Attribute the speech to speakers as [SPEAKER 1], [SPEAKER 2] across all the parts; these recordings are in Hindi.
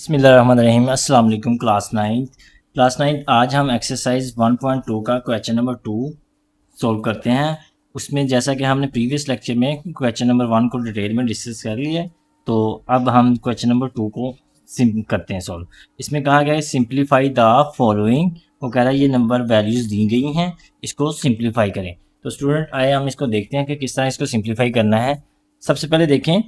[SPEAKER 1] बिस्मिल्लाहिर्रहमानिर्रहीम। अस्सलाम वालेकुम क्लास नाइन्थ आज हम एक्सरसाइज 1.2 का क्वेश्चन नंबर 2 सॉल्व करते हैं। उसमें जैसा कि हमने प्रीवियस लेक्चर में क्वेश्चन नंबर 1 को डिटेल में डिस्कस कर लिया है, तो अब हम क्वेश्चन नंबर 2 को करते हैं सॉल्व। इसमें कहा गया है सिंप्लीफाई द फॉलोइंग। वो कह रहा है ये नंबर वैल्यूज़ दी गई हैं, इसको सिंप्लीफाई करें। तो स्टूडेंट आए हम इसको देखते हैं कि किस तरह इसको सिंप्लीफाई करना है। सबसे पहले देखें,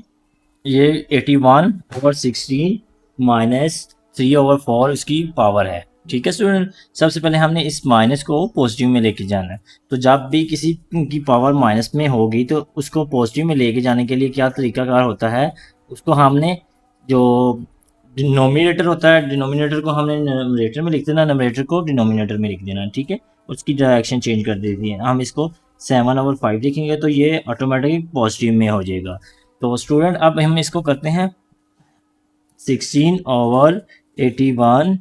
[SPEAKER 1] ये 81/16 -3/4 इसकी पावर है। ठीक है स्टूडेंट, सबसे पहले हमने इस माइनस को पॉजिटिव में लेके जाना है। तो जब भी किसी की पावर माइनस में होगी तो उसको पॉजिटिव में लेके जाने के लिए क्या तरीकाकार होता है, उसको हमने जो डिनोमिनेटर होता है, डिनोमिनेटर को हमने नंबरेटर में लिख देना, नंबरेटर को डिनोमिनेटर में लिख देना। ठीक है, उसकी डायरेक्शन चेंज कर देती है। हम इसको 7/5 लिखेंगे तो ये ऑटोमेटिक पॉजिटिव में हो जाएगा। तो स्टूडेंट अब हम इसको करते हैं 16/81,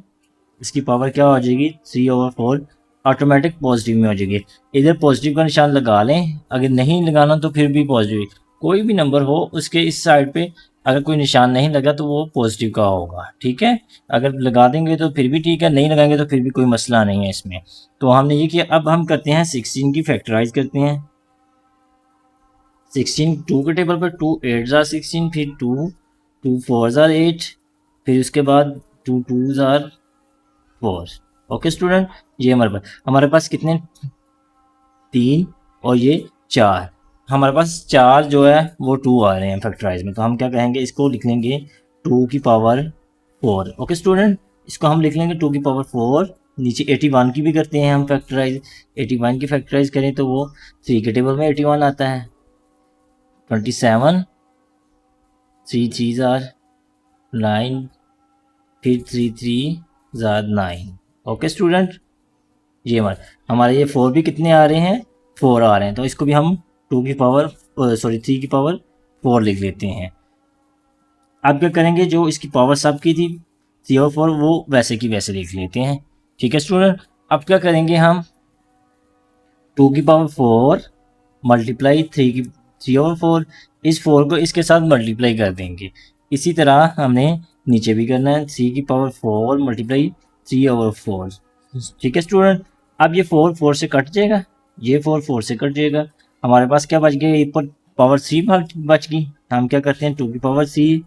[SPEAKER 1] इसकी पावर क्या हो जाएगी 3/4, ऑटोमेटिक पॉजिटिव में हो जाएगी। इधर पॉजिटिव का निशान लगा लें, अगर नहीं लगाना तो फिर भी पॉजिटिव, कोई भी नंबर हो उसके इस साइड पे अगर कोई निशान नहीं लगा तो वो पॉजिटिव का होगा। ठीक है, अगर लगा देंगे तो फिर भी ठीक है, नहीं लगाएंगे तो फिर भी कोई मसला नहीं है इसमें। तो हमने ये किया, अब हम करते हैं 16 की फैक्टराइज करते हैं। 16 2 के टेबल पर 2 8 ज़ार 16, फिर 2 4 ज़ार 8, फिर उसके बाद 2 ज़ार 4। ओके स्टूडेंट, ये हमारे पास कितने 3 और ये 4, हमारे पास 4 जो है वो 2 आ रहे हैं फैक्टराइज में। तो हम क्या कहेंगे, इसको लिख लेंगे 2 की पावर 4। ओके स्टूडेंट, इसको हम लिख लेंगे 2 की पावर 4। नीचे 81 की भी करते हैं हम फैक्टराइज, 81 की फैक्टराइज करें तो वो 3 के टेबल में 81 आता है। 27, 3 3 ज़ार 9, फिर 3 3 ज़ार 9। ओके स्टूडेंट, ये हमारे ये 4 भी कितने आ रहे हैं, 4 आ रहे हैं। तो इसको भी हम 2 की पावर 3 की पावर 4 लिख लेते हैं। अब क्या करेंगे, जो इसकी पावर सब की थी 3/4 वो वैसे की वैसे लिख लेते हैं। ठीक है स्टूडेंट, अब क्या करेंगे हम 2 की पावर 4 मल्टीप्लाई 3/4, इस 4 को इसके साथ मल्टीप्लाई कर देंगे। इसी तरह हमने नीचे भी करना है 3 की पावर 4 मल्टीप्लाई 3/4। ठीक है स्टूडेंट, अब ये 4 4 से कट जाएगा, ये 4 4 से कट जाएगा। हमारे पास क्या बच गया, ये पर पावर 3 बच गई। हम क्या करते हैं 2 की पावर 3,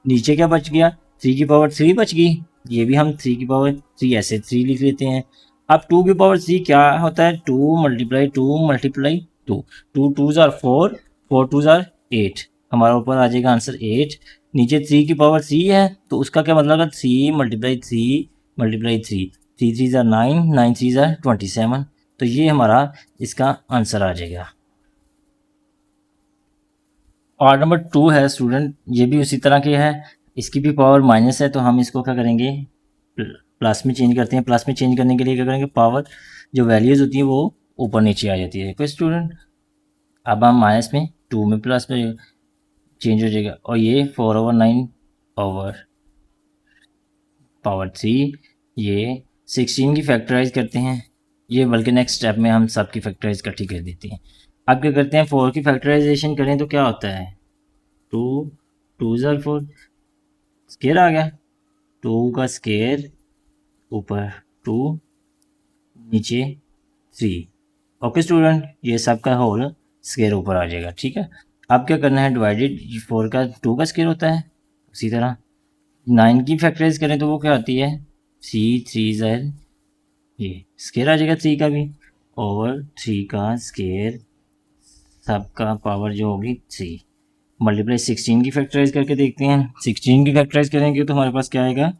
[SPEAKER 1] नीचे क्या बच गया 3 की पावर 3 बच गई, ये भी हम 3 की पावर 3 ऐसे 3 लिख लेते हैं। अब 2 की पावर 3 क्या होता है, 2 मल्टीप्लाई 2 मल्टीप्लाई 2, 2 2 ज़ार 4, 4 2 ज़ार 8, हमारा ऊपर आ जाएगा आंसर 8। नीचे 3 की पावर 3 है तो उसका क्या मतलब है 3 मल्टीप्लाई 3 मल्टीप्लाई 3, 3 3 ज़ार 9, 9 3 ज़ार 27। तो ये हमारा इसका आंसर आ जाएगा। पार्ट नंबर 2 है स्टूडेंट, ये भी उसी तरह के है, इसकी भी पावर माइनस है तो हम इसको क्या करेंगे प्लस में चेंज करते हैं। प्लस में चेंज करने के लिए क्या करेंगे, पावर जो वैल्यूज़ होती है वो ऊपर नीचे आ जाती है। कोई स्टूडेंट, अब हम माइनस में 2 में प्लस में चेंज हो जाएगा, और ये 4/9 ओवर पावर 3, ये 16 की फैक्टराइज करते हैं। ये बल्कि नेक्स्ट स्टेप में हम सब की फैक्टराइज इकट्ठी कर देते हैं। अब क्या करते हैं 4 की फैक्टराइजेशन करें तो क्या होता है 2 2 ज़ार 4, स्केयर आ गया, 2 का स्केयर ऊपर 2 नीचे 3। ओके स्टूडेंट, ये सब का होल स्केयर ऊपर आ जाएगा। ठीक है, अब क्या करना है डिवाइडेड 4 का 2 का स्केयर होता है, उसी तरह 9 की फैक्टराइज करें तो वो क्या होती है 3 3 ज़ार, ये स्केयर आ जाएगा 3 का भी, ओवर 3 का स्केयर सबका पावर जो होगी 3 मल्टीप्लाई 16 की फैक्टराइज करके देखते हैं। 16 की फैक्टराइज करेंगे तो हमारे पास क्या आएगा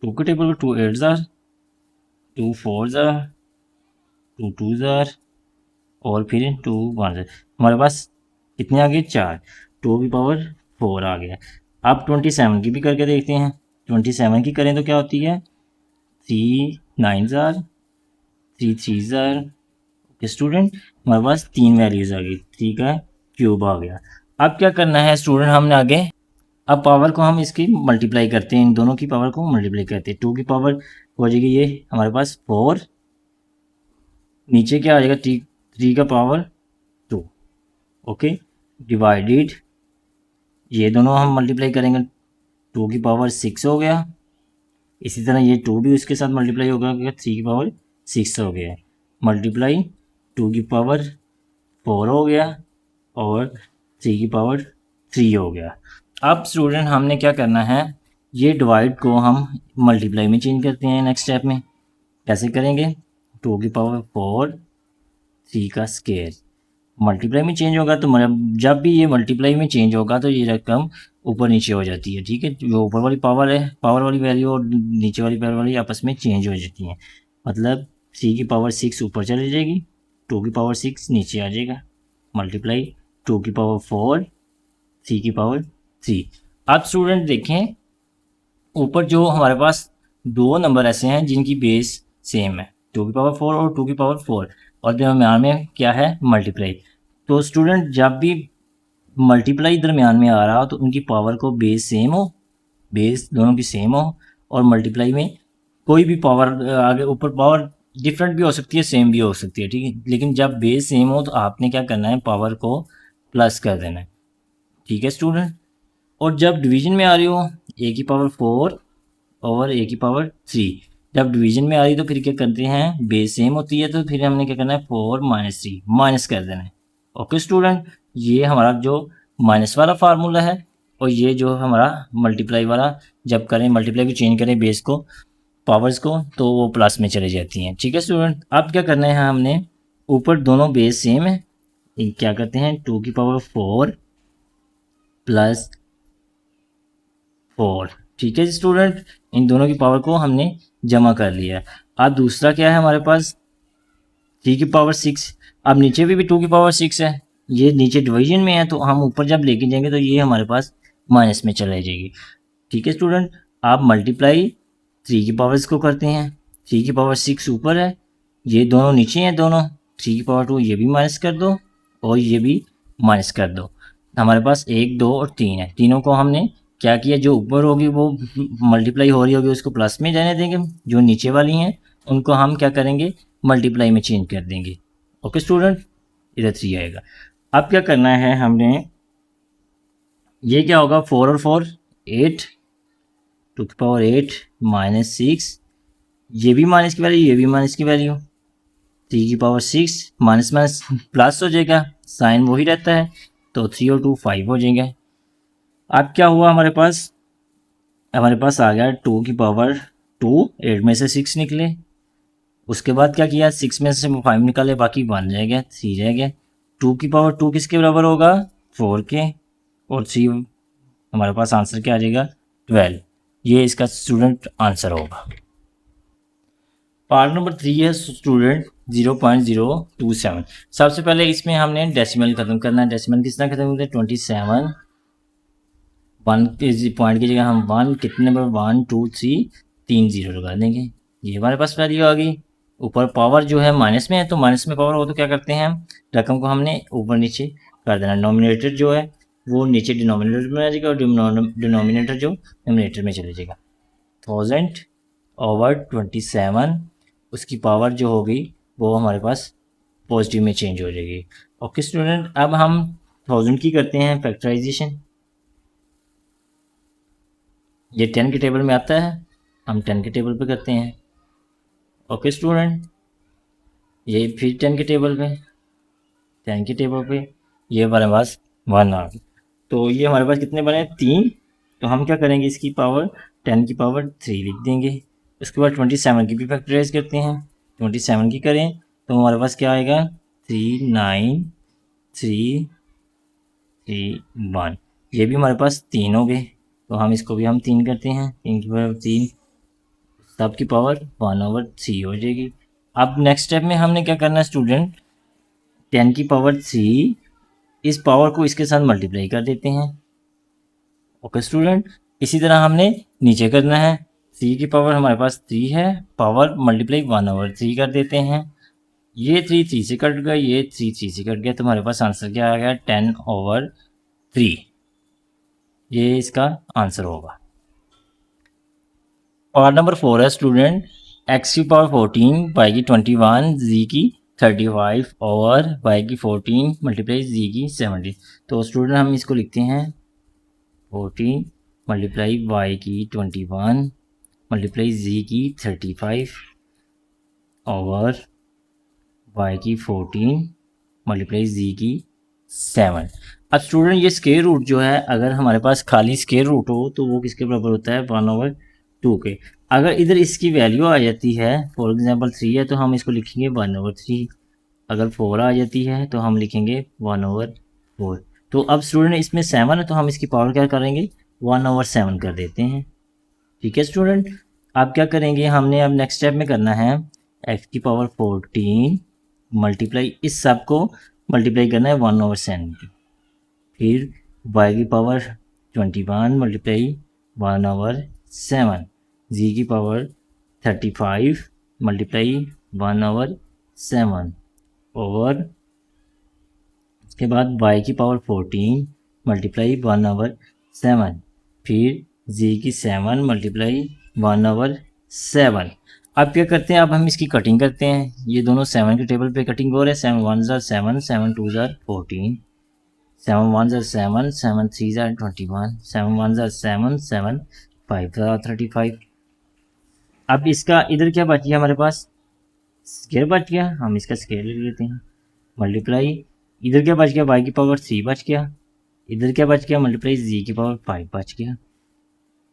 [SPEAKER 1] 2 के टेबल पर 2 8 ज़ार, 2 4 ज़ार, 2 2 ज़ार, और फिर 2 1 ज़ार। हमारे पास कितने आ गए 4, 2 की पावर 4 आ गया। अब 27 की भी करके देखते हैं। 27 की करें तो क्या होती है 3 9 ज़ार, 3 3 ज़ार। स्टूडेंट, हमारे पास 3 वैल्यूज़ आ गई, 3 का क्यूब आ गया। अब क्या करना है स्टूडेंट, हमने आगे अब पावर को हम इसकी मल्टीप्लाई करते हैं, इन दोनों की पावर को मल्टीप्लाई करते हैं। 2 की पावर हो जाएगी ये हमारे पास 4, नीचे क्या आ जाएगा 3 का पावर 2। ओके, डिवाइडेड ये दोनों हम मल्टीप्लाई करेंगे 2 की पावर 6 हो गया। इसी तरह ये 2 भी उसके साथ मल्टीप्लाई होगा, 3 की पावर 6 हो गया, मल्टीप्लाई 2 की पावर 4 हो गया और 3 की पावर 3 हो गया। अब स्टूडेंट हमने क्या करना है, ये डिवाइड को हम मल्टीप्लाई में चेंज करते हैं नेक्स्ट स्टेप में। कैसे करेंगे, 2 की पावर 4 3 का स्केयर मल्टीप्लाई में चेंज होगा, तो जब भी ये मल्टीप्लाई में चेंज होगा तो ये रकम ऊपर नीचे हो जाती है, ठीक है। जो ऊपर वाली पावर है, पावर वाली वैल्यू और नीचे वाली पावर वाली आपस में चेंज हो जाती हैं। मतलब 3 की पावर 6 ऊपर चली जाएगी, 2 की पावर 6 नीचे आ जाएगा, मल्टीप्लाई 2 की पावर 4 3 की पावर 3। अब स्टूडेंट देखें, ऊपर जो हमारे पास दो नंबर ऐसे हैं जिनकी बेस सेम है, 2 की पावर 4 और 2 की पावर 4, और दरम्यान में क्या है, मल्टीप्लाई। तो स्टूडेंट जब भी मल्टीप्लाई दरम्यान में आ रहा हो तो उनकी पावर को बेस सेम हो, बेस दोनों की सेम हो, और मल्टीप्लाई में कोई भी पावर आगे ऊपर पावर डिफरेंट भी हो सकती है, सेम भी हो सकती है, ठीक है। लेकिन जब बेस सेम हो तो आपने क्या करना है, पावर को प्लस कर देना है, ठीक है स्टूडेंट। और जब डिवीजन में आ रही हो, ए की पावर 4 और ए की पावर 3, जब डिवीजन में आ रही तो फिर क्या करते हैं, बेस सेम होती है तो फिर हमने क्या करना है, 4 माइनस 3 माइनस कर देना है। ओके स्टूडेंट, ये हमारा जो माइनस वाला फार्मूला है, और ये जो हमारा मल्टीप्लाई वाला, जब करें मल्टीप्लाई भी चेंज करें बेस को, पावर्स को, तो वो प्लस में चले जाती हैं, ठीक है स्टूडेंट। अब क्या करना है, हमने ऊपर दोनों बेस सेम है, क्या करते हैं, 2 की पावर 4 प्लस 4, ठीक है स्टूडेंट। इन दोनों की पावर को हमने जमा कर लिया। अब दूसरा क्या है हमारे पास, 3 की पावर 6। अब नीचे भी 2 की पावर 6 है, ये नीचे डिवीजन में है, तो हम ऊपर जब लेके जाएंगे तो ये हमारे पास माइनस में चले जाएगी, ठीक है स्टूडेंट। आप मल्टीप्लाई 3 की पावर्स को करते हैं, 3 की पावर 6 ऊपर है, ये दोनों नीचे हैं दोनों, 3 की पावर 2 ये भी माइनस कर दो और ये भी माइनस कर दो। हमारे पास 1 2 और 3 है, तीनों को हमने क्या किया, जो ऊपर होगी वो मल्टीप्लाई हो रही होगी उसको प्लस में जाने देंगे, जो नीचे वाली हैं उनको हम क्या करेंगे, मल्टीप्लाई में चेंज कर देंगे। ओके स्टूडेंट, इधर 3 आएगा। अब क्या करना है हमने, ये क्या होगा, 4 और 4 8, 2 की पावर 8 माइनस 6, ये भी माइनस की वैल्यू, ये भी माइनस की वैल्यू, 3 की पावर 6 माइनस माइनस प्लस हो जाएगा, साइन वही रहता है, तो 3 और 2 5 हो जाएंगे। अब क्या हुआ हमारे पास, हमारे पास आ गया 2 की पावर 2, 8 में से 6 निकले, उसके बाद क्या किया, 6 में से 5 निकाले, बाकी 1 रह गया, 3 रह गया। 2 की पावर 2 किसके बराबर होगा, 4 के, और 3 हमारे पास आंसर क्या आ जाएगा, 12। ये इसका स्टूडेंट आंसर होगा। पार्ट नंबर 3 है स्टूडेंट 0.027। सबसे पहले इसमें हमने डेसिमल खत्म करना है। डेसिमल किस तरह खत्म करते हैं, 27, 1 के पॉइंट की जगह हम 1 कितने नंबर, 1 2 3 3 0 लगा देंगे, ये हमारे पास वैल्यू आ गई। ऊपर पावर जो है माइनस में है, तो माइनस में पावर हो तो क्या करते हैं हम, रकम को हमने ऊपर नीचे कर देना, नॉमिनेटर जो है वो नीचे डिनोमिनेटर में आ जाएगा और डिनोमिनेटर जो नोमिनेटर में चले जाएगा। 1000/27, उसकी पावर जो होगी वो हमारे पास पॉजिटिव में चेंज हो जाएगी। ओके स्टूडेंट, अब हम 1000 की करते हैं फैक्टराइजेशन। ये 10 के टेबल में आता है, हम 10 के टेबल पे करते हैं। ओके स्टूडेंट, ये फिर 10 के टेबल पे, 10 के टेबल पे ये हमारे पास 1 आ गया। तो ये हमारे पास कितने बने, 3। तो हम क्या करेंगे, इसकी पावर 10 की पावर 3 लिख देंगे। उसके बाद 27 की भी फैक्टराइज करते हैं, 27 की करें तो हमारे पास क्या आएगा, 3 9 3 3 1, ये भी हमारे पास 3 हो गए। तो हम इसको भी हम 3 करते हैं, 3 की पावर 3, सब की पावर 1/3 हो जाएगी। अब नेक्स्ट स्टेप में हमने क्या करना है स्टूडेंट, 10 की पावर 3 इस पावर को इसके साथ मल्टीप्लाई कर देते हैं। ओके स्टूडेंट, इसी तरह हमने नीचे करना है, 3 की पावर हमारे पास 3 है, पावर मल्टीप्लाई 1/3 कर देते हैं। ये 3 3 से कट गया, ये 3 3 से कट गया, तो हमारे पास आंसर क्या आ गया, 10/3। ये इसका आंसर होगा। पार्ट नंबर 4 है स्टूडेंट, x की पावर 14, y की 21, z की 35 और y की 14 मल्टीप्लाई z की 17। तो स्टूडेंट हम इसको लिखते हैं 14 मल्टीप्लाई वाई की 21 मल्टीप्लाई जी की 35 ओवर वाई की 14 मल्टीप्लाई जी की 7। अब स्टूडेंट ये स्क्वायर रूट जो है, अगर हमारे पास खाली स्क्वायर रूट हो तो वो किसके बराबर होता है, 1/2 के। अगर इधर इसकी वैल्यू आ जाती है, फॉर एग्जांपल 3 है तो हम इसको लिखेंगे 1/3। अगर 4 आ जाती है तो हम लिखेंगे 1/4। तो अब स्टूडेंट इसमें 7 है तो हम इसकी पावर क्या करेंगे, 1/7 कर देते हैं। ठीक है स्टूडेंट, आप क्या करेंगे, हमने अब नेक्स्ट स्टेप में करना है x की पावर 14 मल्टीप्लाई इस सब को मल्टीप्लाई करना है 1/7 की, फिर y की पावर 21 मल्टीप्लाई 1/7, z की पावर 35 मल्टीप्लाई 1/7 ओवर उसके बाद y की पावर 14 मल्टीप्लाई 1/7, फिर z की 7 मल्टीप्लाई 1/7। अब क्या करते हैं, अब हम इसकी कटिंग करते हैं। ये दोनों 7 के टेबल पे कटिंग हो रहे हैं। 7 1 ज़ार 7, 7 2 ज़ार 14, 7 1 ज़ार 7, 7 3 ज़ार 21, 7 1 ज़ार 7, 7 5 ज़ार 35। अब इसका इधर क्या बच गया हमारे पास, स्क्वायर बच गया, हम इसका स्क्वायर ले लेते हैं। मल्टीप्लाई इधर क्या बच गया, y की पावर 3 बच गया, इधर क्या बच गया, मल्टीप्लाई z की पावर 5 बच गया।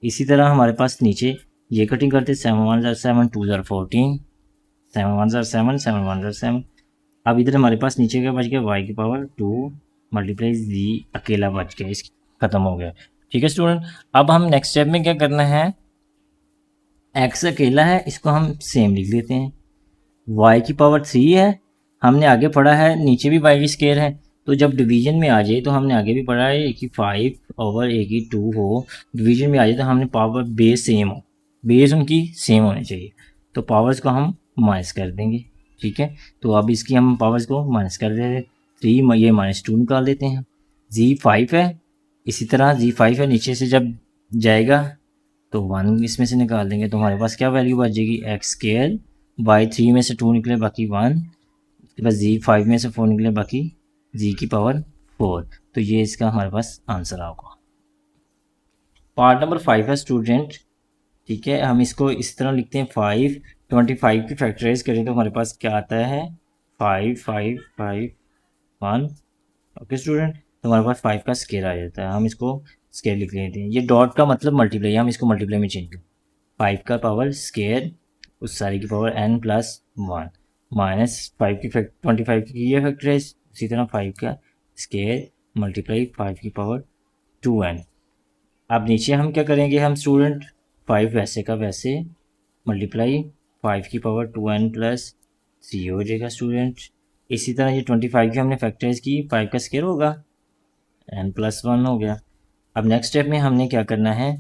[SPEAKER 1] इसी तरह हमारे पास नीचे ये कटिंग करते 7 1 ज़ार 7, 2 ज़ार 14, 7 1 ज़ार 7, 7 1 ज़ार 7। अब इधर हमारे पास नीचे क्या बच गया, y की पावर 2 मल्टीप्लाई z अकेला बच गया, इस खत्म हो गया। ठीक है स्टूडेंट, अब हम नेक्स्ट स्टेप में क्या करना है, x अकेला है इसको हम सेम लिख देते हैं, y की पावर 3 है, हमने आगे पढ़ा है नीचे भी y की स्क्वायर है, तो जब डिवीजन में आ जाए तो हमने आगे भी पढ़ा है a की 5 ओवर a की 2 हो, डिवीजन में आ जाए तो हमने पावर बेस सेम हो, बेस उनकी सेम होनी चाहिए, तो पावर्स को हम माइनस कर देंगे। ठीक है, तो अब इसकी हम पावर्स को माइनस कर देते, 3 ये -2 निकाल देते हैं। z5 है, इसी तरह z5 है, नीचे से जब जाएगा तो 1 इसमें से निकाल देंगे, तो हमारे पास क्या वैल्यू बच जाएगी, एक्स स्क्वायर बाई 3 में से 2 निकले बाकी 1, उसके बाद z5 में से 4 निकले बाकी z की पावर 4। तो ये इसका हमारे पास आंसर होगा। पार्ट नंबर 5 है स्टूडेंट। ठीक है, हम इसको इस तरह लिखते हैं 5 25 की फैक्टराइज करें तो हमारे पास क्या आता है, 5 5 5 1। ओके स्टूडेंट, तो हमारे पास 5 का स्केयर आ जाता है, हम इसको स्केयर लिख लेते हैं। ये डॉट का मतलब मल्टीप्लाई है, हम इसको मल्टीप्लाई में चेंज करें, 5 का पावर स्केयर उस सारी की पावर n+1 माइनस 5 की 25 की ये फैक्टराइज, इसी तरह 5 का स्केयर मल्टीप्लाई 5 की पावर 2n। अब नीचे हम क्या करेंगे, हम स्टूडेंट 5 वैसे का वैसे मल्टीप्लाई 5 की पावर 2n+3 हो जाएगा स्टूडेंट। इसी तरह ये 25 की हमने फैक्टराइज की, 5 का स्केयर होगा n+1 हो गया। अब नेक्स्ट स्टेप में हमने क्या करना है,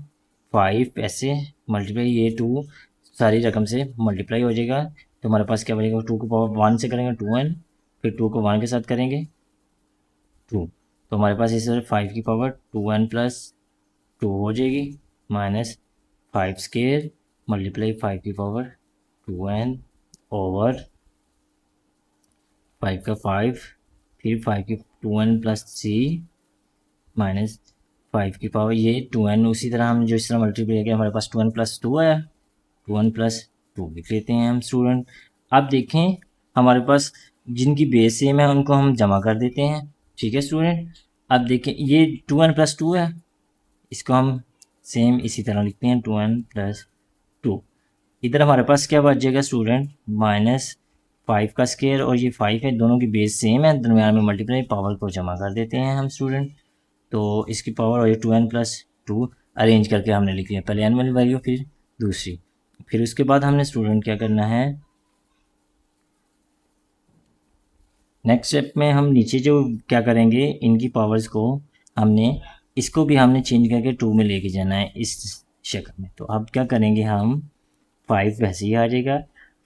[SPEAKER 1] 5 ऐसे मल्टीप्लाई ये 2 सारी रकम से मल्टीप्लाई हो जाएगा, तो हमारे पास क्या बनेगा, 2 को पावर 1 से करेंगे 2n, फिर 2 को 1 के साथ करेंगे 2, तो हमारे पास इस तरह 5 की पावर 2n+2 हो जाएगी, माइनस 5 स्केयर मल्टीप्लाई 5 की पावर 2n ओवर 5 का 5, फिर 5 की 2n+3 माइनस 5 की पावर ये 2n, उसी तरह हम जो इस तरह मल्टीप्लाई किया हमारे पास 2n+2 आया, 2n+2 लिख लेते हैं हम स्टूडेंट। अब देखें हमारे पास जिनकी बेस सेम है उनको हम जमा कर देते हैं। ठीक है स्टूडेंट, अब देखें ये 2n+2 है, इसको हम सेम इसी तरह लिखते हैं 2n+2। इधर हमारे पास क्या बच जाएगा स्टूडेंट, -5 का स्केयर और ये 5 है, दोनों की बेस सेम है, दरम्यान में मल्टीप्लाई पावर को जमा कर देते हैं हम स्टूडेंट, तो इसकी पावर और ये 2n+2 अरेंज करके हमने लिख लिया, पहले n वाली वैल्यू फिर दूसरी, फिर उसके बाद हमने स्टूडेंट क्या करना है, नेक्स्ट स्टेप में हम नीचे जो क्या करेंगे, इनकी पावर्स को हमने इसको भी हमने चेंज करके 2 में लेके जाना है इस शक्ल में। तो अब क्या करेंगे हम, 5 वैसे ही आ जाएगा,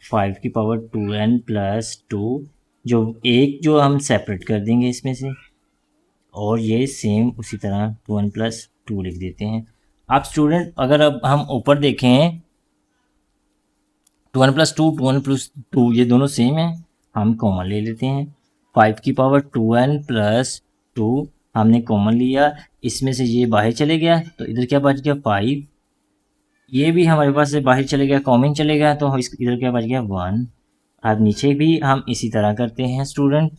[SPEAKER 1] 5 की पावर 2n+2 जो एक जो हम सेपरेट कर देंगे इसमें से, और ये सेम उसी तरह 2n+2 लिख देते हैं। आप स्टूडेंट अगर अब हम ऊपर देखें 2n+2 2n+2 ये दोनों सेम है, हम कॉमन ले लेते हैं, 5 की पावर 2n+2 हमने कॉमन लिया, इसमें से ये बाहर चले गया तो इधर क्या बच गया 5, ये भी हमारे पास से बाहर चले गया, कॉमन चले गया तो इधर क्या बच गया 1। अब नीचे भी हम इसी तरह करते हैं स्टूडेंट,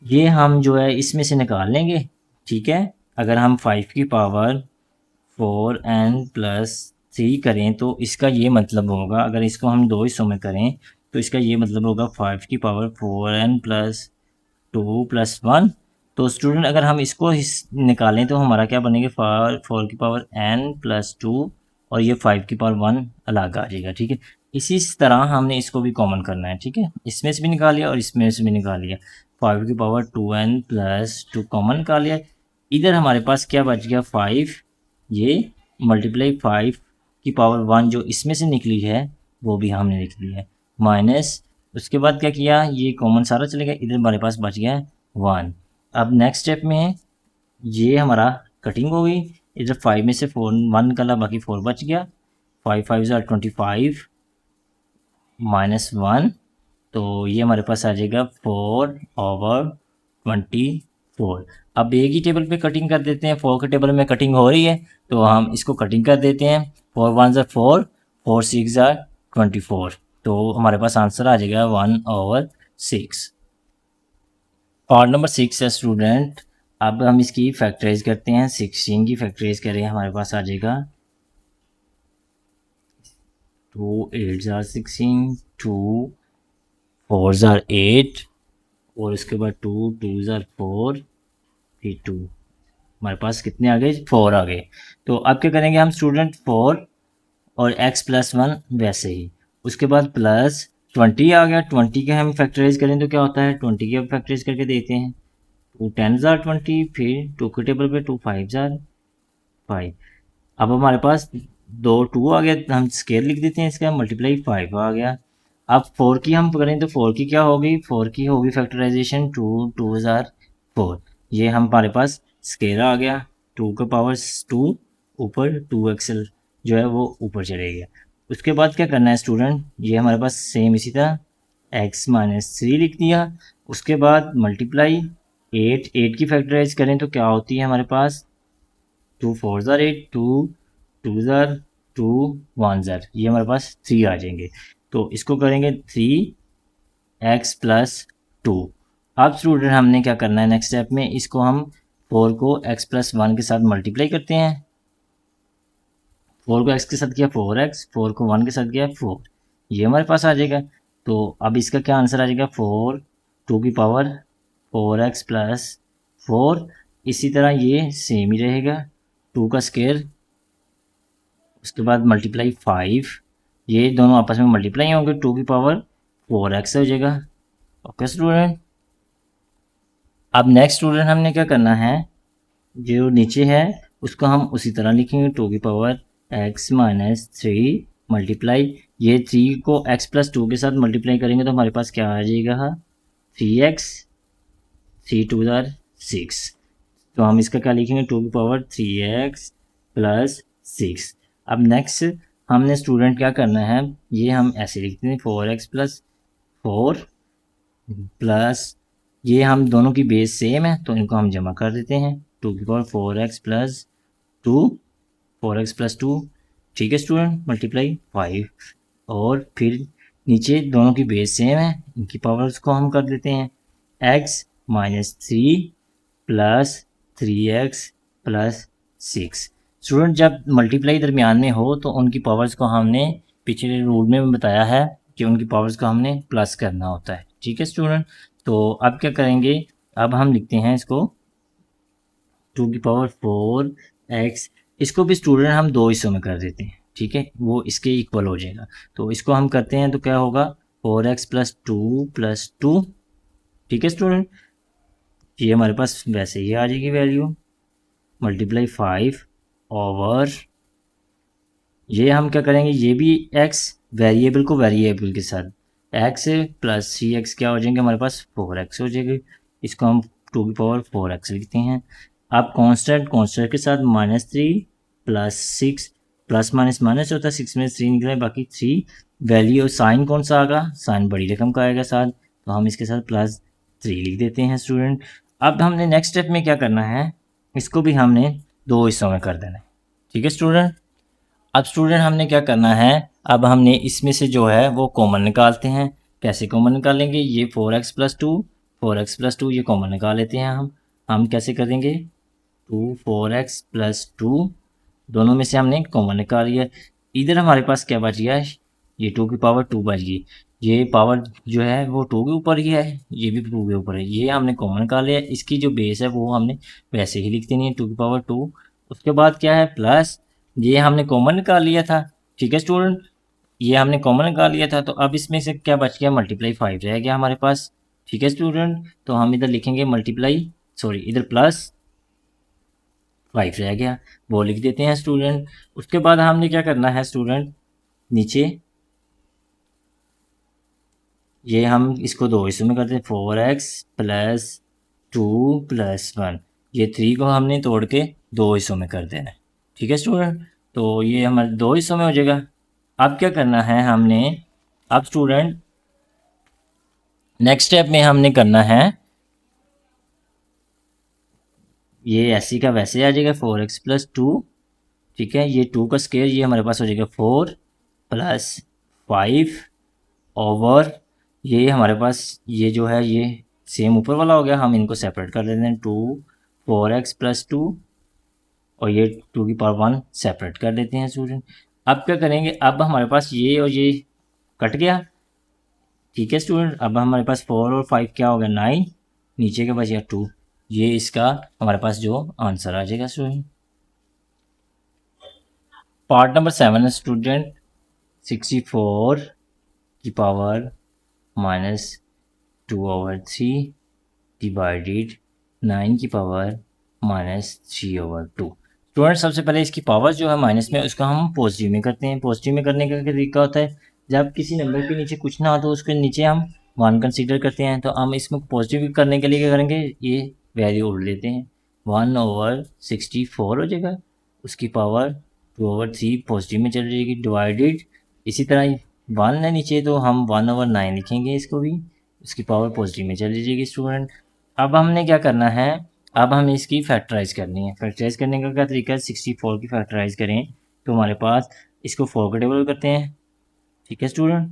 [SPEAKER 1] ये हम जो है इसमें से निकाल लेंगे, ठीक है। अगर हम 5 की पावर 4n+3 करें तो इसका ये मतलब होगा, अगर इसको हम दो हिस्सों में करें तो इसका ये मतलब होगा 5 की पावर 4n+2+1। तो स्टूडेंट अगर हम इसको निकालें तो हमारा क्या बनेगा 4 की पावर n+2 और ये 5 की पावर 1 अलग आ जाएगा, ठीक है। इसी तरह हमने इसको भी कॉमन करना है, ठीक है। इसमें से भी निकाल लिया और इसमें से भी निकाल लिया, 5 की पावर 2n+2 कॉमन निकाल लिया। इधर हमारे पास क्या बच गया 5, ये मल्टीप्लाई 5 की पावर 1 जो इसमें से निकली है वो भी हमने लिख लिया है, माइनस उसके बाद क्या किया, ये कॉमन सारा चलेगा, इधर हमारे पास बच गया 1। अब नेक्स्ट स्टेप में ये हमारा कटिंग हो गई, इधर 5 में से 4 1 निकला, बाकी 4 बच गया, 5 5 25 -1, तो ये हमारे पास आ जाएगा 4/24। अब एक ही टेबल पे कटिंग कर देते हैं, 4 के टेबल में कटिंग हो रही है तो हम इसको कटिंग कर देते हैं, 4 1 4, 4 6 24, तो हमारे पास आंसर आ जाएगा 1/6। और नंबर 6 है स्टूडेंट, अब हम इसकी फैक्टराइज करते हैं, 16 की फैक्टराइज करें हमारे पास आ जाएगा 2 8 16, 2 4 8 और इसके बाद 2 2 4 फिर 2, हमारे पास कितने आ गए 4 आ गए। तो अब क्या करेंगे हम स्टूडेंट 4 और x+1 वैसे ही, उसके बाद प्लस 20 आ गया, 20 के हम फैक्टराइज करें तो क्या होता है 20 के फैक्टराइज करके देते हैं, 2 10 20, फिर 2 के टेबल पे 2 5 5। अब हमारे पास 2 2 आ गया, हम स्केयर लिख देते हैं इसका, मल्टीप्लाई 5 आ गया। अब 4 की हम करें तो 4 की क्या होगी, 4 की होगी फैक्टराइजेशन 2 2 4, ये हमारे पास स्केयर आ गया, 2 का पावर 2 ऊपर 2x जो है वो ऊपर चले गया। उसके बाद क्या करना है स्टूडेंट, ये हमारे पास सेम इसी तरह x-3 लिख दिया, उसके बाद मल्टीप्लाई 8 की फैक्टराइज करें तो क्या होती है हमारे पास 2 4 8, 2 2 2 1 ये हमारे पास 3 आ जाएंगे, तो इसको करेंगे 3x+2। अब स्टूडेंट हमने क्या करना है नेक्स्ट स्टेप में, इसको हम 4 को x+1 के साथ मल्टीप्लाई करते हैं, 4 को x के साथ किया 4x, 4 को 1 के साथ किया 4, ये हमारे पास आ जाएगा। तो अब इसका क्या आंसर आ जाएगा 4 2 की पावर 4x+4, इसी तरह ये सेम ही रहेगा, 2 का स्केयर, उसके बाद मल्टीप्लाई 5, ये दोनों आपस में मल्टीप्लाई होंगे, 2 की पावर 4x हो जाएगा। ओके स्टूडेंट, अब नेक्स्ट स्टूडेंट हमने क्या करना है, जो नीचे है उसको हम उसी तरह लिखेंगे, 2 की पावर x-3 मल्टीप्लाई, ये 3 को x+2 के साथ मल्टीप्लाई करेंगे तो हमारे पास क्या आ जाएगा 3x, 3 2 6, तो हम इसका क्या लिखेंगे 2 की पावर 3x+6। अब नेक्स्ट हमने स्टूडेंट क्या करना है, ये हम ऐसे लिखते हैं 4x+4 प्लस, ये हम दोनों की बेस सेम है तो इनको हम जमा कर देते हैं, 2 की पावर 4x+2, ठीक है स्टूडेंट, मल्टीप्लाई 5, और फिर नीचे दोनों की बेस सेम है, इनकी पावर्स को हम कर देते हैं, x-3 प्लस 3x+6। स्टूडेंट जब मल्टीप्लाई दरमियान में हो तो उनकी पावर्स को हमने पिछले रूल में बताया है कि उनकी पावर्स को हमने प्लस करना होता है, ठीक है स्टूडेंट। तो अब क्या करेंगे, अब हम लिखते हैं इसको 2 की पावर 4x, इसको भी स्टूडेंट हम दो हिस्सों में कर देते हैं, ठीक है, वो इसके इक्वल हो जाएगा, तो इसको हम करते हैं तो क्या होगा 4x+2+2, ठीक है स्टूडेंट, ये हमारे पास वैसे ही आ जाएगी वैल्यू, मल्टीप्लाई 5 ओवर, ये हम क्या करेंगे, ये भी x वेरिएबल को वेरिएबल के साथ x प्लस 3x क्या हो जाएंगे हमारे पास 4x हो जाएगी, इसको हम 2 की पावर 4x लिखते हैं। अब कांस्टेंट के साथ -3 प्लस 6, प्लस माइनस माइनस होता है, 6 में 3 निकला है, बाकी 3 वैल्यू, साइन कौन सा आएगा, साइन बड़ी रकम का आएगा साथ, तो हम इसके साथ +3 लिख देते हैं स्टूडेंट। अब हमने नेक्स्ट स्टेप में क्या करना है, इसको भी हमने 2 हिस्सों में कर देना है। ठीक है स्टूडेंट। अब स्टूडेंट हमने क्या करना है, अब हमने इसमें से जो है वो कॉमन निकालते हैं। कैसे कॉमन निकालेंगे, ये 4x + 2 4x + 2 ये कॉमन निकाल लेते हैं हम कैसे करेंगे, 4x + 2 दोनों में से हमने कॉमन निकाल लिया। इधर हमारे पास क्या बच गया है, ये 2 की पावर 2 बच गई। ये पावर जो है वो 2 के ऊपर ही है, ये भी 2 के ऊपर है, ये हमने कॉमन निकाल लिया। इसकी जो बेस है वो हमने वैसे ही लिख देनी है, 2 की पावर 2। उसके बाद क्या है, प्लस ये हमने कॉमन निकाल लिया था। ठीक है स्टूडेंट, ये हमने कॉमन निकाल लिया था, तो अब इसमें से क्या बच गया, मल्टीप्लाई 5 रह गया हमारे पास। ठीक है स्टूडेंट, तो हम इधर लिखेंगे मल्टीप्लाई, सॉरी इधर प्लस 5 रह गया, वो लिख देते हैं स्टूडेंट। उसके बाद हमने क्या करना है स्टूडेंट, नीचे ये हम इसको 2 हिस्सों में करते हैं, 4x + 2 + 1, ये 3 को हमने तोड़ के 2 हिस्सों में कर देना है। ठीक है स्टूडेंट, तो ये हमारे 2 हिस्सों में हो जाएगा। अब क्या करना है हमने, अब स्टूडेंट नेक्स्ट स्टेप में हमने करना है, ये ऐसी का वैसे आ जाएगा, 4x + 2। ठीक है, ये 2 का स्क्वायर ये हमारे पास हो जाएगा 4 + 5 ओवर, ये हमारे पास ये जो है ये सेम ऊपर वाला हो गया, हम इनको सेपरेट कर देते हैं, 4x + 2 और ये 2 की पावर 1 सेपरेट कर देते हैं स्टूडेंट। अब क्या करेंगे, अब हमारे पास ये और ये कट गया। ठीक है स्टूडेंट, अब हमारे पास 4 और 5 क्या हो गया, 9, नीचे के बच गया 2, ये इसका हमारे पास जो आंसर आ जाएगा स्टूडेंट। पार्ट नंबर 7 है स्टूडेंट, 64 की पावर -2/3 डिवाइडेड 9 की पावर -3/2। स्टूडेंट सबसे पहले इसकी पावर जो है माइनस में, उसका हम पॉजिटिव में करते हैं। पॉजिटिव में करने का तरीका होता है, जब किसी नंबर के नीचे कुछ ना हो तो उसके नीचे हम 1 कंसीडर करते हैं। तो हम इसमें पॉजिटिव करने के लिए क्या करेंगे, ये वैल्यू उड़ लेते हैं, 1/64 हो जाएगा, उसकी पावर 2/3 पॉजिटिव में चली जाएगी, डिवाइडेड इसी तरह 1 है नीचे तो हम 1/9 लिखेंगे इसको भी, उसकी पावर पॉजिटिव में चली जाएगी स्टूडेंट। अब हमने क्या करना है, अब हमें इसकी फैक्टराइज करनी है। फैक्टराइज करने का क्या तरीका है, 64 की फैक्टराइज करें तो हमारे पास इसको 4 के टेबल करते हैं। ठीक है स्टूडेंट,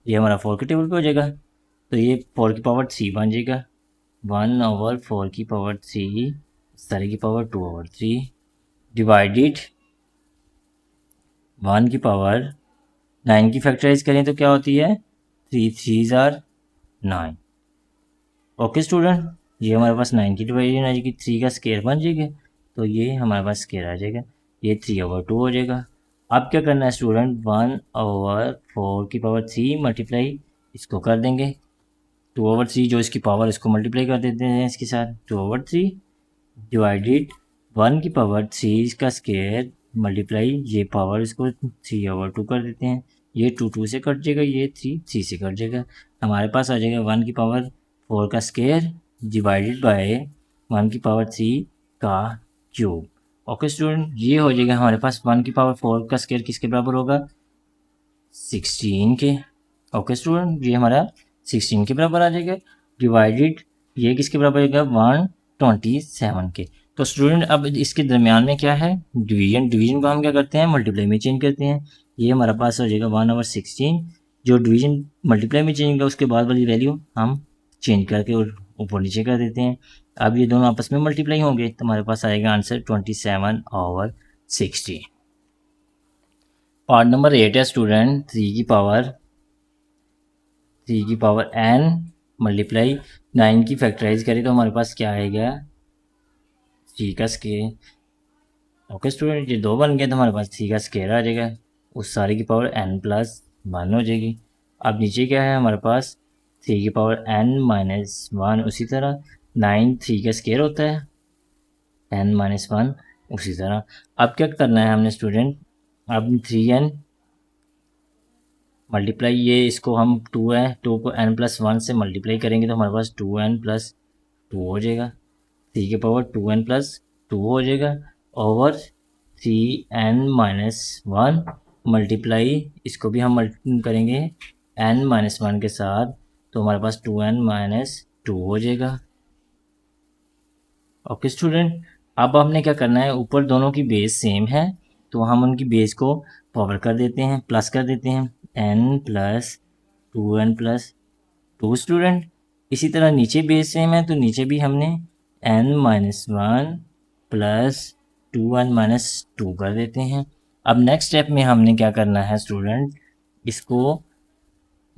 [SPEAKER 1] ये हमारा 4 के टेबल पे हो जाएगा, तो ये 4 की पावर 3 बन जाएगा, 1/4 की पावर 3 सारी की पावर 2/3 डिवाइडेड 1 की पावर 9 की फैक्टराइज करें तो क्या होती है, 3 3 जार 9। ओके स्टूडेंट, ये हमारे पास 9 की डिवाइडेड आ जाएगी, 3 का स्केयर बन जाएगा, तो ये हमारे पास स्केयर आ जाएगा, ये 3/2 हो जाएगा। अब क्या करना है स्टूडेंट, 1/4 की पावर 3 मल्टीप्लाई इसको कर देंगे 2/3, जो इसकी पावर इसको मल्टीप्लाई कर देते हैं इसके साथ, 2/3 डिवाइडेड 1 की पावर 3 इसका स्केयर मल्टीप्लाई ये पावर इसको 3/2 कर देते हैं, ये 2 2 से कट जाएगा, ये 3 3 से कट जाएगा, हमारे पास आ जाएगा 1 की पावर 4 का स्केयर डिवाइडेड बाय 1 की पावर 3 का क्यूब। ओके स्टूडेंट, ये हो जाएगा हमारे पास 1 की पावर 4 का स्केयर किसके बराबर होगा, 16 के। ओके स्टूडेंट, ये हमारा 16 के बराबर आ जाएगा, डिवाइडेड ये किसके बराबर होगा, 127 के। तो स्टूडेंट अब इसके दरमियान में क्या है, डिवीजन, डिवीजन को हम क्या करते हैं, मल्टीप्लाई में चेंज करते हैं, ये हमारे पास हो जाएगा 1/16, जो डिवीजन मल्टीप्लाई में चेंज होगा उसके बाद वाली वैल्यू हम चेंज करके ऊपर नीचे कर देते हैं। अब ये दोनों आपस में मल्टीप्लाई होंगे तो हमारे पास आएगा आंसर 27/16। पार्ट नंबर 8 है स्टूडेंट, 3 की पावर n मल्टीप्लाई 9 की फैक्टराइज करें तो हमारे पास क्या आएगा, 3 का स्केयर। ओके स्टूडेंट, ये 2 बन गया तो हमारे पास 3 का स्केयर आ जाएगा, उस सारे की पावर n+1 हो जाएगी। अब नीचे क्या है हमारे पास, 3 की पावर n-1, उसी तरह 9 3 का स्केयर होता है, n-1 उसी तरह। अब क्या करना है हमने स्टूडेंट, अब 3n मल्टीप्लाई ये इसको हम 2 है 2 को n+1 से मल्टीप्लाई करेंगे तो हमारे पास 2n+2 हो जाएगा, 3 के पावर 2n+2 हो जाएगा, ओवर 3n-1 मल्टीप्लाई इसको भी हम करेंगे n-1 के साथ तो हमारे पास 2n-2 हो जाएगा, ओके स्टूडेंट, अब हमने क्या करना है, ऊपर दोनों की बेस सेम है तो हम उनकी बेस को पावर कर देते हैं, प्लस कर देते हैं, n प्लस 2n+2 स्टूडेंट। इसी तरह नीचे बेस सेम है तो नीचे भी हमने n-1 प्लस 2n-2 कर देते हैं। अब नेक्स्ट स्टेप में हमने क्या करना है स्टूडेंट, इसको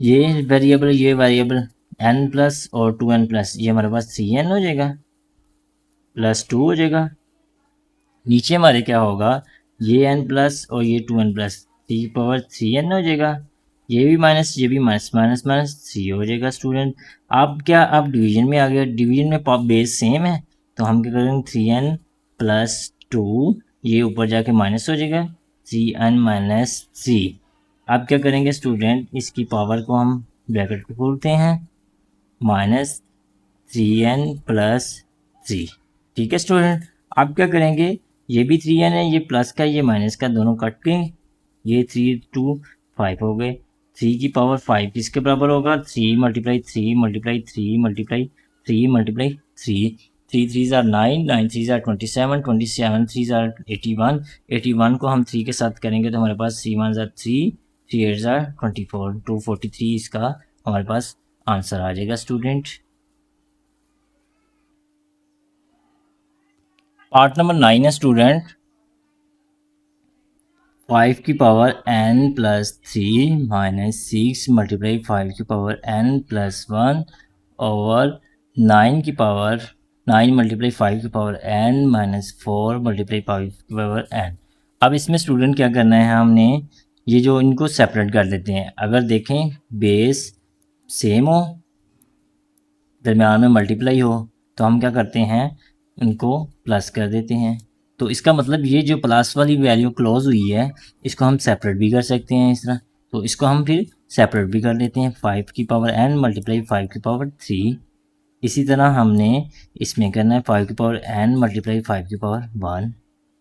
[SPEAKER 1] ये वेरिएबल n प्लस और 2n+, ये हमारे पास 3n हो जाएगा प्लस 2 हो जाएगा। नीचे हमारे क्या होगा, ये n प्लस और ये 2n+, 3 हो जाएगा। ये भी माइनस माइनस माइनस 3 हो जाएगा स्टूडेंट। अब क्या, अब डिवीजन में आ गया, डिवीजन में बेस सेम है तो हम क्या करेंगे, 3n+2, ये ऊपर जाके माइनस हो जाएगा 3n-3। अब क्या करेंगे स्टूडेंट, इसकी पावर को हम ब्रैकेट को खोलते हैं, -3n+3। ठीक है स्टूडेंट, अब क्या करेंगे, ये भी 3n है, ये प्लस का ये माइनस का, दोनों कट के ये 3 2 5 हो गए। 3 की पावर 5 किसके बराबर होगा, 3 मल्टीप्लाई 3 मल्टीप्लाई 3 मल्टीप्लाई 3 मल्टीप्लाई 3, 3 3 ज़ार 9, 9 3 ज़ार 27, 27 3 ज़ार 81, 81 को हम 3 के साथ करेंगे तो हमारे पास 3 1 ज़ार 3, 3 8 ज़ार 24, 243 इसका हमारे पास आंसर आ जाएगा स्टूडेंट। पार्ट नंबर 9 है स्टूडेंट, 5 की पावर n+3 माइनस 6 मल्टीप्लाई 5 की पावर n+1 ओवर 9 की पावर 9 मल्टीप्लाई 5 की पावर n-4 मल्टीप्लाई 5 की पावर n। अब इसमें स्टूडेंट क्या करना है, हमने ये जो इनको सेपरेट कर देते हैं। अगर देखें बेस सेम हो, दरम्यान में मल्टीप्लाई हो, तो हम क्या करते हैं, इनको प्लस कर देते हैं। तो इसका मतलब ये जो प्लस वाली वैल्यू क्लोज हुई है, इसको हम सेपरेट भी कर सकते हैं इस तरह। तो इसको हम फिर सेपरेट भी कर देते हैं, 5 की पावर n मल्टीप्लाई 5 की पावर 3। इसी तरह हमने इसमें करना है 5 की पावर n मल्टीप्लाई 5 की पावर 1।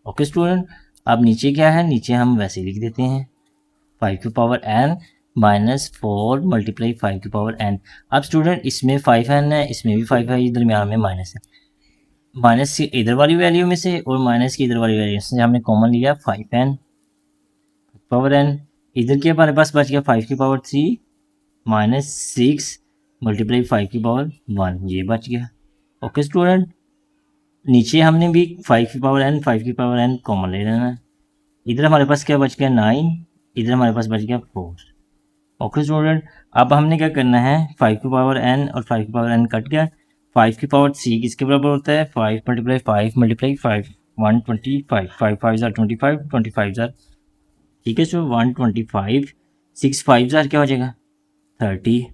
[SPEAKER 1] ओके स्टूडेंट, अब नीचे क्या है, नीचे हम वैसे लिख देते हैं 5 की पावर n -4 मल्टीप्लाई 5 की पावर n। अब स्टूडेंट इसमें 5n है, इसमें भी 5 है, इधर दरमियान में माइनस है, माइनस की इधर वाली वैल्यू में से और माइनस की इधर वाली वैल्यू से हमने कॉमन लिया 5n पावर n। इधर के हमारे पास बच गया 5 की पावर 3 -6 मल्टीप्लाई 5 की पावर 1, ये बच गया। ओके स्टूडेंट, नीचे हमने भी 5 की पावर n 5 की पावर n कॉमन ले लेना है। इधर हमारे पास क्या बच गया 9, इधर हमारे पास बच गया 4। ओके स्टूडेंट, अब हमने क्या करना है, 5 की पावर n और 5 की पावर n कट गया, 5 की पावर 3 किसके बराबर होता है, 5 मल्टीप्लाई 5 मल्टीप्लाई 5 125, 5 5 ज़ार 25, 25 ज़ार, ठीक है सो 125, 6 5 ज़ार क्या हो जाएगा 30।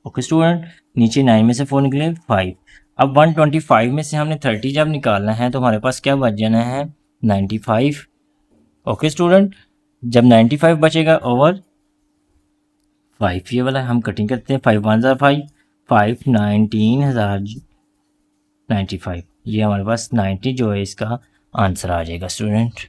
[SPEAKER 1] ओके स्टूडेंट, नीचे 9 में से 4 निकले 5। अब 125 में से हमने 30 जब निकालना है तो हमारे पास क्या बच जाना है 95। ओके स्टूडेंट, जब 95 बचेगा ओवर 5, ये वाला हम कटिंग करते हैं, 5 1 ज़ार 5, 5 19,095, ये हमारे पास 90 जो है इसका आंसर आ जाएगा स्टूडेंट।